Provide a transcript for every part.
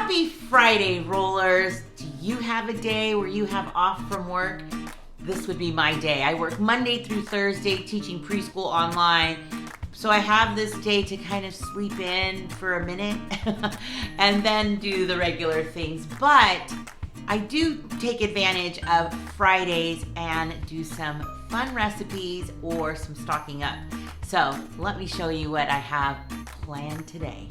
Happy Friday, rollers. Do you have a day where you have off from work? This would be my day. I work Monday through Thursday teaching preschool online. So I have this day to kind of sleep in for a minute and then do the regular things. But I do take advantage of Fridays and do some fun recipes or some stocking up. So let me show you what I have planned today.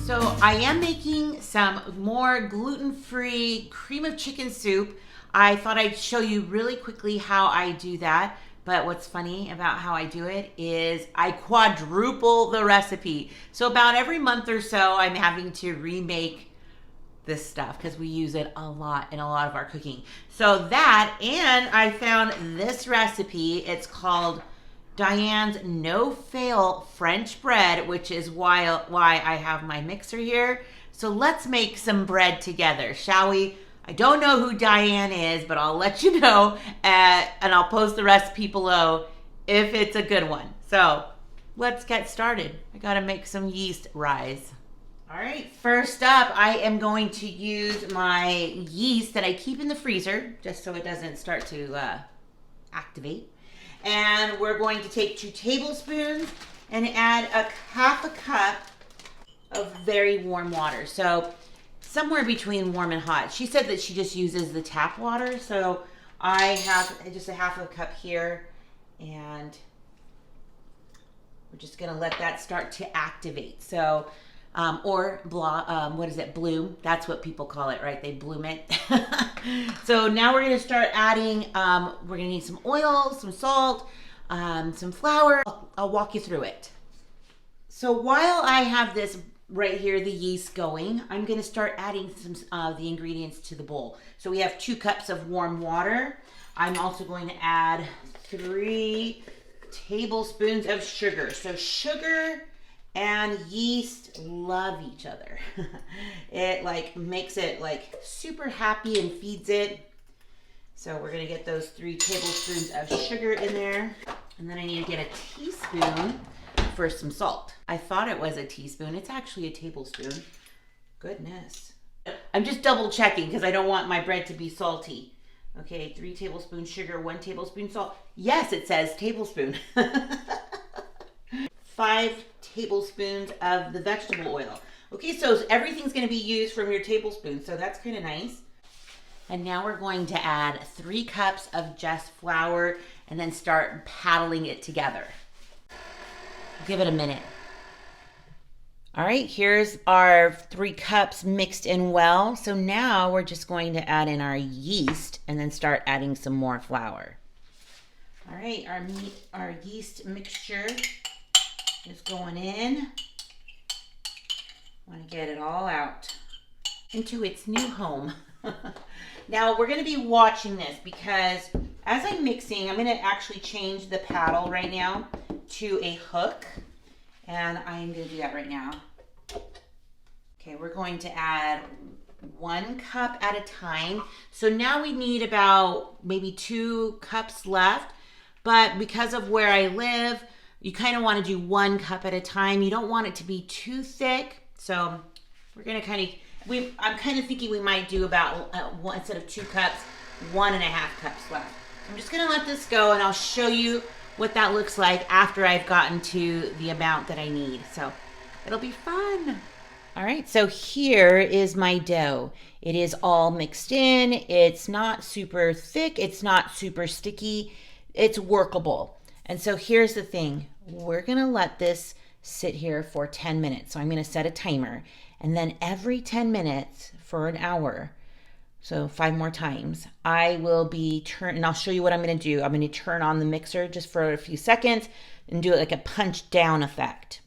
So I am making some more gluten-free cream of chicken soup. I thought I'd show you really quickly how I do that. But what's funny about how I do it is I quadruple the recipe. So about every month or so, I'm having to remake this stuff because we use it a lot in a lot of our cooking. So that, and I found this recipe. It's called Diane's No-Fail French bread, which is why I have my mixer here. So let's make some bread together, shall we? I don't know who Diane is, but I'll let you know, and I'll post the recipe below if it's a good one. So let's get started. I gotta make some yeast rise. All right, first up, I am going to use my yeast that I keep in the freezer, just so it doesn't start to activate. And we're going to take 2 tablespoons and add half a cup of very warm water. So somewhere between warm and hot. She said that she just uses the tap water. So I have just a half a cup here, and we're just gonna let that start to activate. So, bloom. That's what people call it, right? They bloom it. So now we're gonna start adding, we're gonna need some oil, some salt, some flour. I'll walk you through it. So while I have this right here, the yeast going, I'm gonna start adding some of the ingredients to the bowl. So we have 2 cups of warm water. I'm also going to add 3 tablespoons of sugar. So sugar and yeast love each other. It makes it super happy and feeds it. So we're gonna get those 3 tablespoons of sugar in there. And then I need to get a teaspoon for some salt. I thought it was a teaspoon. It's actually a tablespoon. Goodness. I'm just double checking because I don't want my bread to be salty. Okay, 3 tablespoons sugar, 1 tablespoon salt. Yes, it says tablespoon. 5 tablespoons of the vegetable oil. Okay, so everything's gonna be used from your tablespoon, so that's kind of nice. And now we're going to add 3 cups of just flour and then start paddling it together. Give it a minute. All right, here's our 3 cups mixed in well. So now we're just going to add in our yeast and then start adding some more flour. All right, our yeast mixture is going in. Want to get it all out into its new home. Now we're going to be watching this because as I'm mixing, I'm going to actually change the paddle right now to a hook, and I'm going to do that right now. Okay, we're going to add 1 cup at a time. So now we need about maybe 2 cups left, but because of where I live, you kind of want to do 1 cup at a time. You don't want it to be too thick. So we're going to I'm kind of thinking we might do about, instead of 2 cups, 1.5 cups left. I'm just going to let this go, and I'll show you what that looks like after I've gotten to the amount that I need. So it'll be fun. All right, so here is my dough. It is all mixed in. It's not super thick. It's not super sticky. It's workable. And so here's the thing. We're gonna let this sit here for 10 minutes. So I'm gonna set a timer, and then every 10 minutes for an hour, so 5 more times, I will be and I'll show you what I'm gonna do. I'm gonna turn on the mixer just for a few seconds and do it like a punch down effect.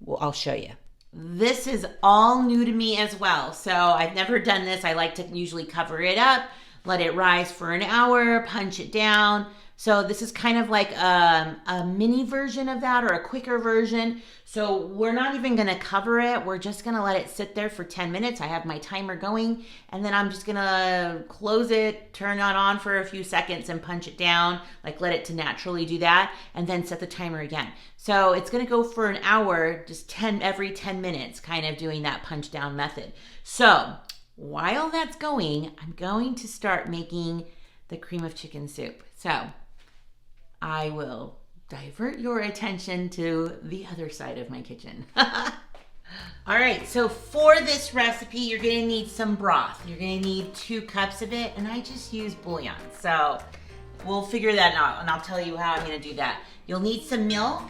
Well, I'll show you. This is all new to me as well. So I've never done this. I like to usually cover it up, let it rise for an hour, punch it down. So this is kind of like a mini version of that, or a quicker version. So we're not even gonna cover it. We're just gonna let it sit there for 10 minutes. I have my timer going, and then I'm just gonna close it, turn it on for a few seconds and punch it down, like let it to naturally do that, and then set the timer again. So it's gonna go for an hour, just every 10 minutes, kind of doing that punch down method. So while that's going, I'm going to start making the cream of chicken soup. So I will divert your attention to the other side of my kitchen. All right, so for this recipe, you're gonna need some broth. You're gonna need 2 cups of it, and I just use bouillon. So we'll figure that out, and I'll tell you how I'm gonna do that. You'll need some milk,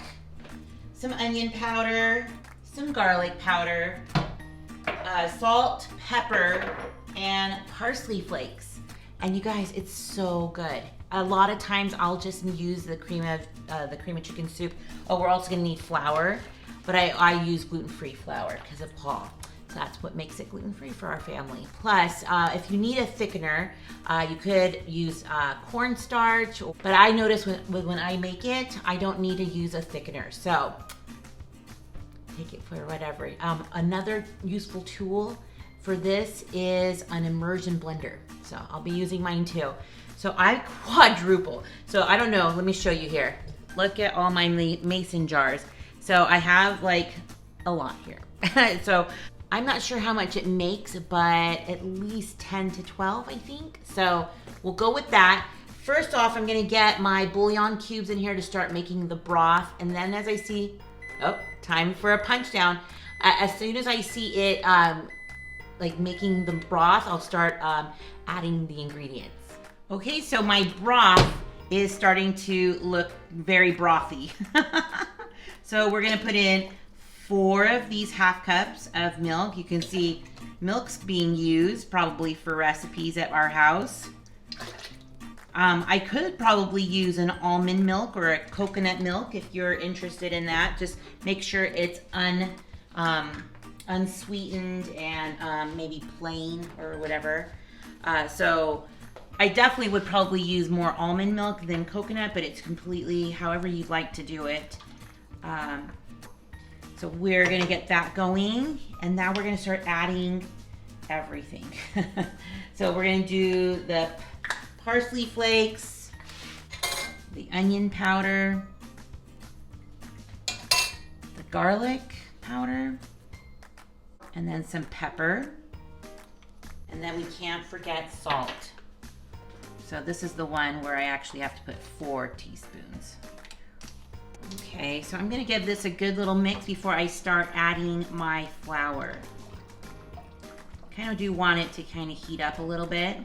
some onion powder, some garlic powder, salt, pepper, and parsley flakes. And you guys, it's so good. A lot of times I'll just use the cream of chicken soup. Oh, we're also gonna need flour, but I use gluten-free flour because of Paul. So that's what makes it gluten-free for our family. Plus, if you need a thickener, you could use cornstarch, but I notice when I make it, I don't need to use a thickener. So take it for whatever. Another useful tool for this is an immersion blender. So I'll be using mine too. So I quadruple. So I don't know, let me show you here. Look at all my mason jars. So I have like a lot here. So I'm not sure how much it makes, but at least 10 to 12, I think. So we'll go with that. First off, I'm gonna get my bouillon cubes in here to start making the broth. And then as I see, oh, time for a punch down. As soon as I see it like making the broth, I'll start adding the ingredients. Okay, so my broth is starting to look very brothy. So we're gonna put in 4 of these half cups of milk. You can see milk's being used probably for recipes at our house. I could probably use an almond milk or a coconut milk if you're interested in that. Just make sure it's unsweetened and maybe plain or whatever. So I definitely would probably use more almond milk than coconut, but it's completely however you'd like to do it. So we're gonna get that going, and now we're gonna start adding everything. So we're gonna do the parsley flakes, the onion powder, the garlic powder, and then some pepper. And then we can't forget salt. So this is the one where I actually have to put 4 teaspoons. Okay, so I'm gonna give this a good little mix before I start adding my flour. Kind of do want it to kind of heat up a little bit.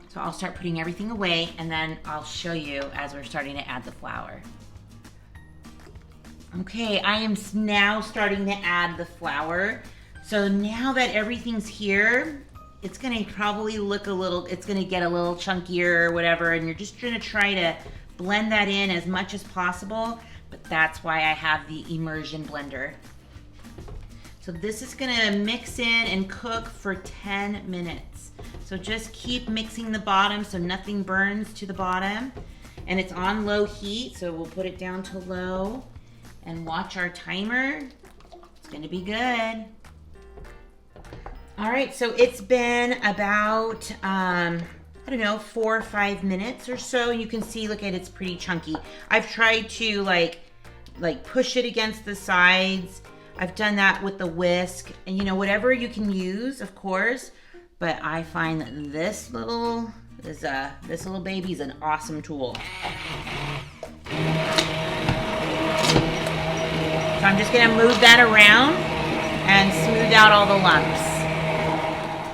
So I'll start putting everything away, and then I'll show you as we're starting to add the flour. Okay, I am now starting to add the flour. So now that everything's here, it's gonna probably look it's gonna get a little chunkier or whatever, and you're just gonna try to blend that in as much as possible, but that's why I have the immersion blender. So this is gonna mix in and cook for 10 minutes. So just keep mixing the bottom so nothing burns to the bottom, and it's on low heat, so we'll put it down to low and watch our timer. It's gonna be good. All right, so it's been about, I don't know, 4 or 5 minutes or so. You can see, look at it's pretty chunky. I've tried to like push it against the sides. I've done that with the whisk, and you know, whatever you can use, of course, but I find that this little baby is an awesome tool. So I'm just gonna move that around and smooth out all the lumps.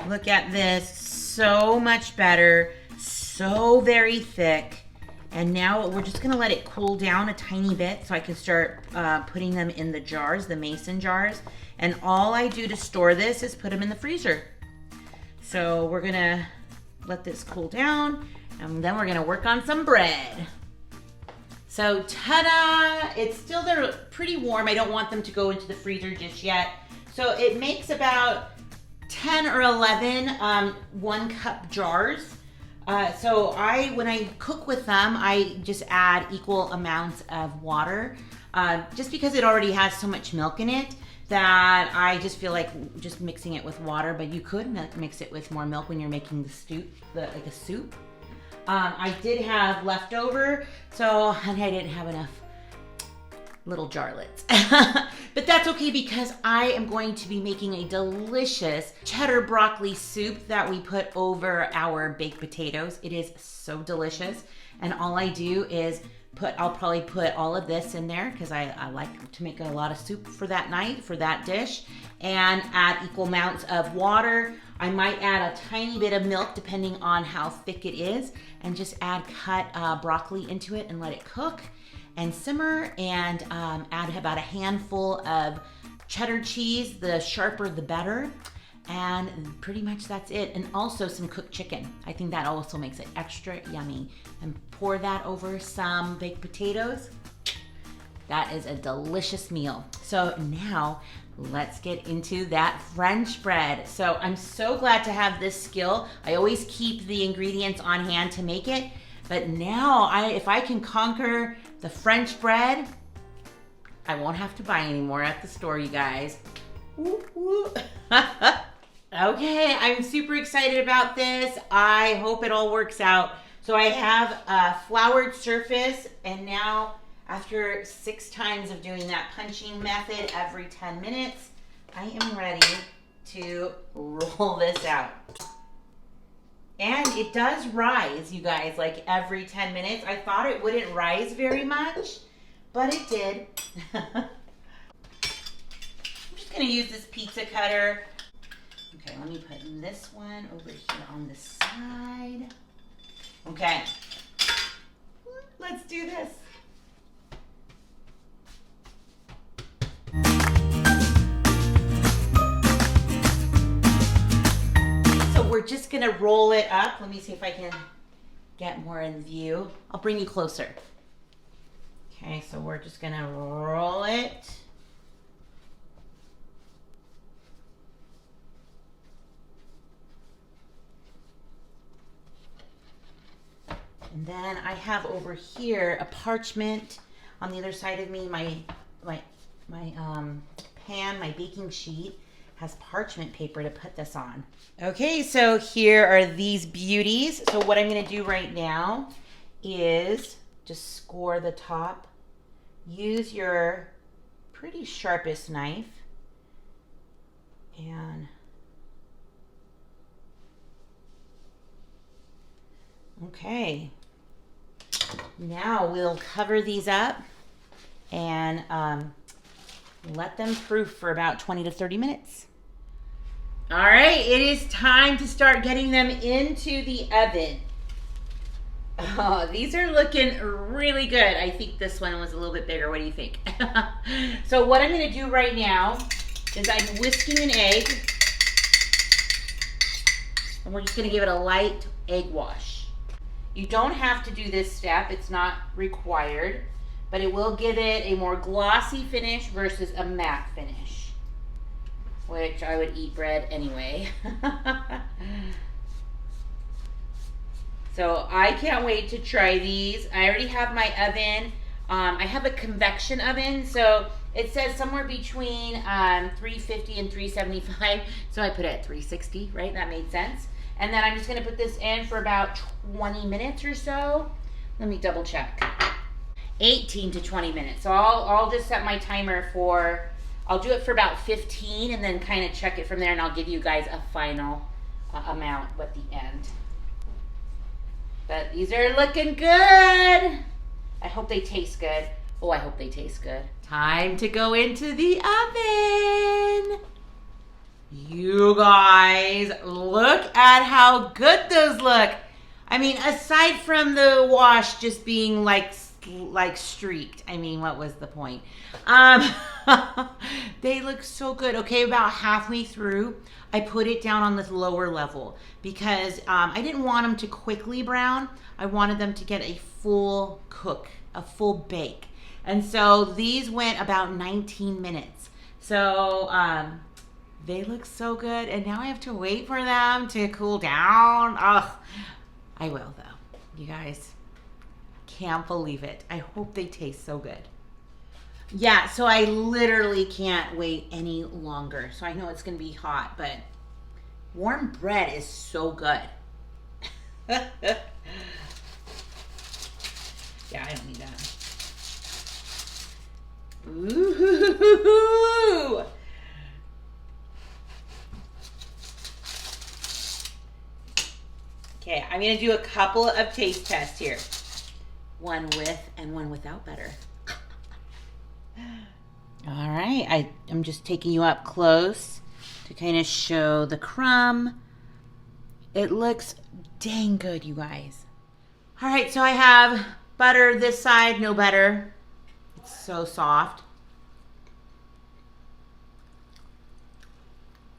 Look at this, so much better, so very thick. And now we're just gonna let it cool down a tiny bit so I can start putting them in the jars, the mason jars. And all I do to store this is put them in the freezer. So we're gonna let this cool down, and then we're gonna work on some bread. So ta-da! It's still they're pretty warm. I don't want them to go into the freezer just yet. So it makes about 10 or 11 1-cup jars. So when I cook with them, I just add equal amounts of water, just because it already has so much milk in it that I just feel like just mixing it with water. But you could mix it with more milk when you're making the stew, like a soup. I did have leftover, so honey, I didn't have enough little jarlets. But that's okay because I am going to be making a delicious cheddar broccoli soup that we put over our baked potatoes. It is so delicious. And all I do is I'll probably put all of this in there because I like to make a lot of soup for that night, for that dish, and add equal amounts of water. I might add a tiny bit of milk depending on how thick it is, and just add cut broccoli into it and let it cook and simmer, and add about a handful of cheddar cheese. The sharper the better, and pretty much that's it. And also some cooked chicken. I think that also makes it extra yummy. And pour that over some baked potatoes. That is a delicious meal. So now let's get into that French bread. So I'm so glad to have this skill. I always keep the ingredients on hand to make it, but now if I can conquer the French bread, I won't have to buy any more at the store, you guys. Woo, woo. Okay, I'm super excited about this. I hope it all works out. So I have a floured surface, and now after 6 times of doing that punching method every 10 minutes, I am ready to roll this out. And it does rise, you guys, like every 10 minutes. I thought it wouldn't rise very much, but it did. I'm just gonna use this pizza cutter. Okay, let me put this one over here on the side. Okay, let's do this. We're just gonna roll it up. Let me see if I can get more in view. I'll bring you closer. Okay, so we're just gonna roll it. And then I have over here a parchment on the other side of me. My pan, my baking sheet, has parchment paper to put this on. Okay, so here are these beauties. So what I'm gonna do right now is just score the top. Use your pretty sharpest knife and okay. Now we'll cover these up and let them proof for about 20 to 30 minutes. All right, it is time to start getting them into the oven. Oh, these are looking really good. I think this one was a little bit bigger. What do you think? So what I'm gonna do right now is I'm whisking an egg, and we're just gonna give it a light egg wash. You don't have to do this step, it's not required, but it will give it a more glossy finish versus a matte finish, which I would eat bread anyway. So I can't wait to try these. I already have my oven. I have a convection oven, so it says somewhere between 350 and 375, so I put it at 360, right? That made sense. And then I'm just gonna put this in for about 20 minutes or so. Let me double check. 18 to 20 minutes. So I'll just set my timer for, I'll do it for about 15 and then kind of check it from there, and I'll give you guys a final amount at the end. But these are looking good. I hope they taste good. Oh, I hope they taste good. Time to go into the oven. You guys, look at how good those look. I mean, aside from the wash just being like streaked, I mean, what was the point? They look so good. Okay, about halfway through, I put it down on this lower level because I didn't want them to quickly brown. I wanted them to get a full cook, a full bake. And so these went about 19 minutes. So they look so good. And now I have to wait for them to cool down. Ugh. I will though. You guys can't believe it. I hope they taste so good. Yeah, so I literally can't wait any longer. So I know it's gonna be hot, but warm bread is so good. Yeah, I don't need that. Ooh. Okay, I'm gonna do a couple of taste tests here. One with and one without butter. All right, I'm just taking you up close to kind of show the crumb. It looks dang good, you guys. All right, so I have butter this side, no butter. It's so soft.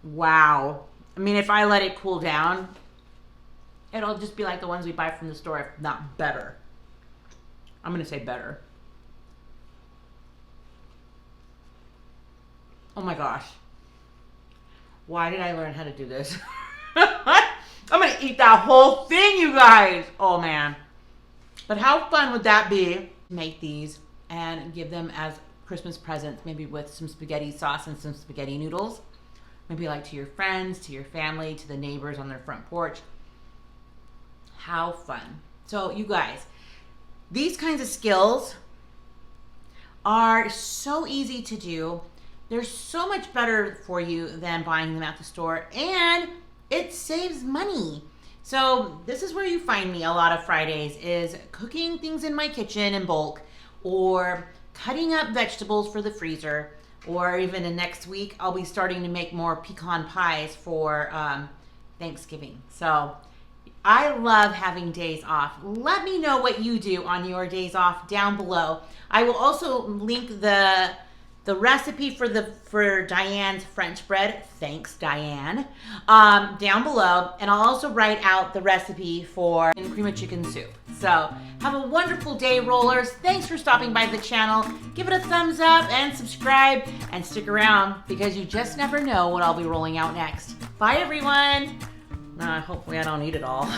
Wow. I mean, if I let it cool down, it'll just be like the ones we buy from the store, if not better. I'm gonna say better. Oh my gosh. Why did I learn how to do this? I'm gonna eat that whole thing, you guys. Oh man. But how fun would that be? Make these and give them as Christmas presents, maybe with some spaghetti sauce and some spaghetti noodles. Maybe like to your friends, to your family, to the neighbors on their front porch. How fun. So you guys, these kinds of skills are so easy to do. They're so much better for you than buying them at the store, and it saves money. So this is where you find me a lot of Fridays, is cooking things in my kitchen in bulk, or cutting up vegetables for the freezer, or even in next week, I'll be starting to make more pecan pies for Thanksgiving. So I love having days off. Let me know what you do on your days off down below. I will also link the recipe for Diane's French bread, thanks Diane, down below, and I'll also write out the recipe for cream of chicken soup. So have a wonderful day, rollers. Thanks for stopping by the channel. Give it a thumbs up and subscribe, and stick around because you just never know what I'll be rolling out next. Bye everyone. Hopefully I don't eat it all.